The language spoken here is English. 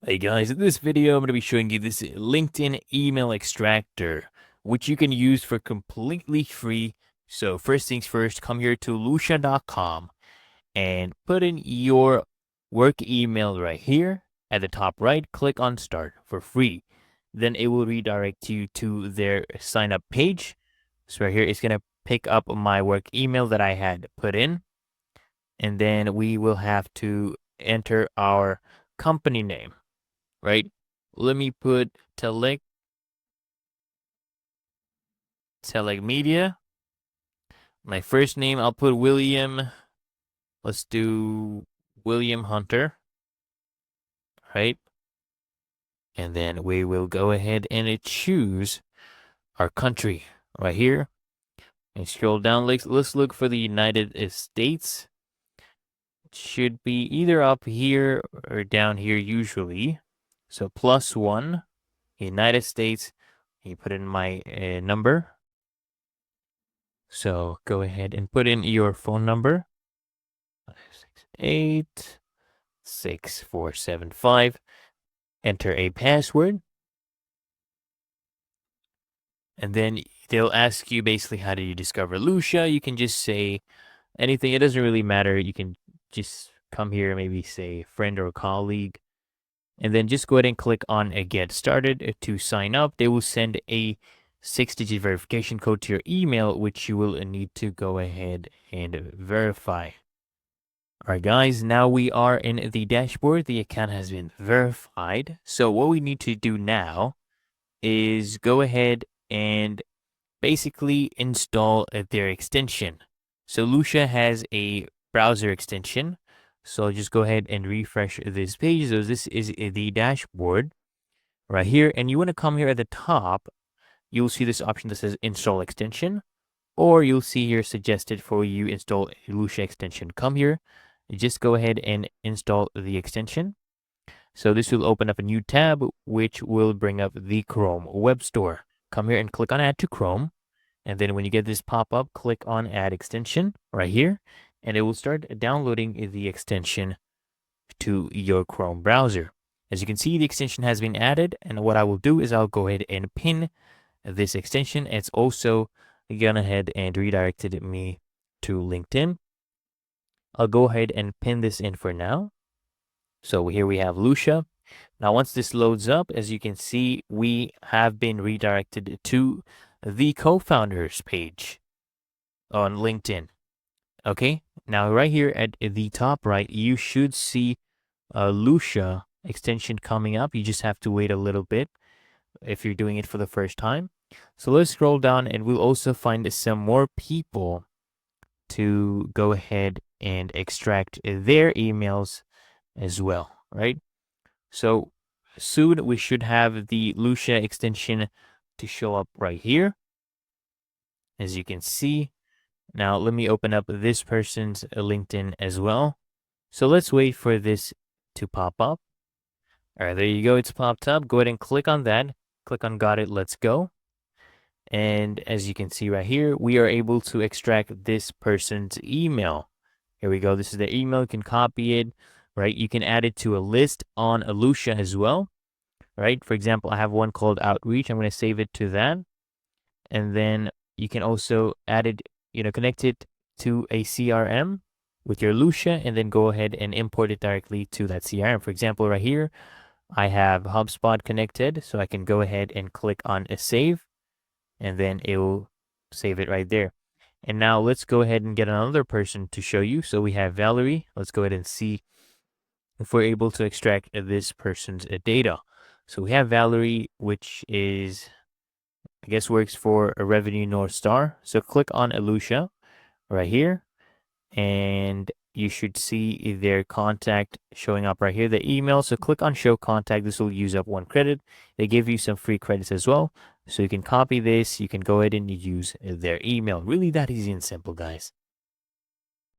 Hey guys, in this video, I'm going to be showing you this LinkedIn email extractor, which you can use for completely free. So first things first, come here to Lusha.com and put in your work email right here at the top right, click on start for free. Then it will redirect you to their sign up page. So right here, it's going to pick up my work email that I had put in. And then we will have to enter our company name. Right? Let me put Telec Media. My first name, I'll put William. Let's do William Hunter, right? And then we will go ahead and choose our country right here. And scroll down. Let's look for the United States. It should be either up here or down here usually. So +1, United States. You put in my number. So go ahead and put in your phone number. 568-6475. Enter a password. And then they'll ask you basically how do you discover Lusha. You can just say anything. It doesn't really matter. You can just come here, maybe say friend or colleague. And then just go ahead and click on get started to sign up. They will send a 6-digit verification code to your email, which you will need to go ahead and verify. All right, guys, now we are in the dashboard. The account has been verified. So what we need to do now is go ahead and basically install their extension. So Lusha has a browser extension. So just go ahead and refresh this page. So this is the dashboard right here. And you want to come here at the top. You'll see this option that says install extension. Or you'll see here suggested for you install Lusha extension. Come here. Just go ahead and install the extension. So this will open up a new tab, which will bring up the Chrome Web Store. Come here and click on Add to Chrome. And then when you get this pop-up, click on Add Extension right here. And it will start downloading the extension to your Chrome browser. As you can see, the extension has been added. And what I will do is I'll go ahead and pin this extension. It's also gone ahead and redirected me to LinkedIn. I'll go ahead and pin this in for now. So here we have Lusha. Now, once this loads up, as you can see, we have been redirected to the co-founders page on LinkedIn. Okay, now right here at the top right, you should see a Lusha extension coming up. You just have to wait a little bit if you're doing it for the first time. So let's scroll down and we'll also find some more people to go ahead and extract their emails as well, right? So soon we should have the Lusha extension to show up right here. As you can see. Now let me open up this person's LinkedIn as well. So let's wait for this to pop up. All right, there you go. It's popped up. Go ahead and click on that. Click on got it. Let's go. And as you can see right here, we are able to extract this person's email. Here we go. This is the email. You can copy it, right? You can add it to a list on Lusha as well, right? For example, I have one called Outreach. I'm going to save it to that. And then you can also add it, connect it to a CRM with your Lusha and then go ahead and import it directly to that CRM. For example, right here, I have HubSpot connected, so I can go ahead and click on a save and then it will save it right there. And now let's go ahead and get another person to show you. So we have Valerie. Let's go ahead and see if we're able to extract this person's data. So we have Valerie, which is, I guess, works for a Revenue North Star. So click on Lusha right here, and you should see their contact showing up right here, the email. So click on show contact. This will use up 1 credit. They give you some free credits as well. So you can copy this. You can go ahead and use their email. Really that easy and simple, guys.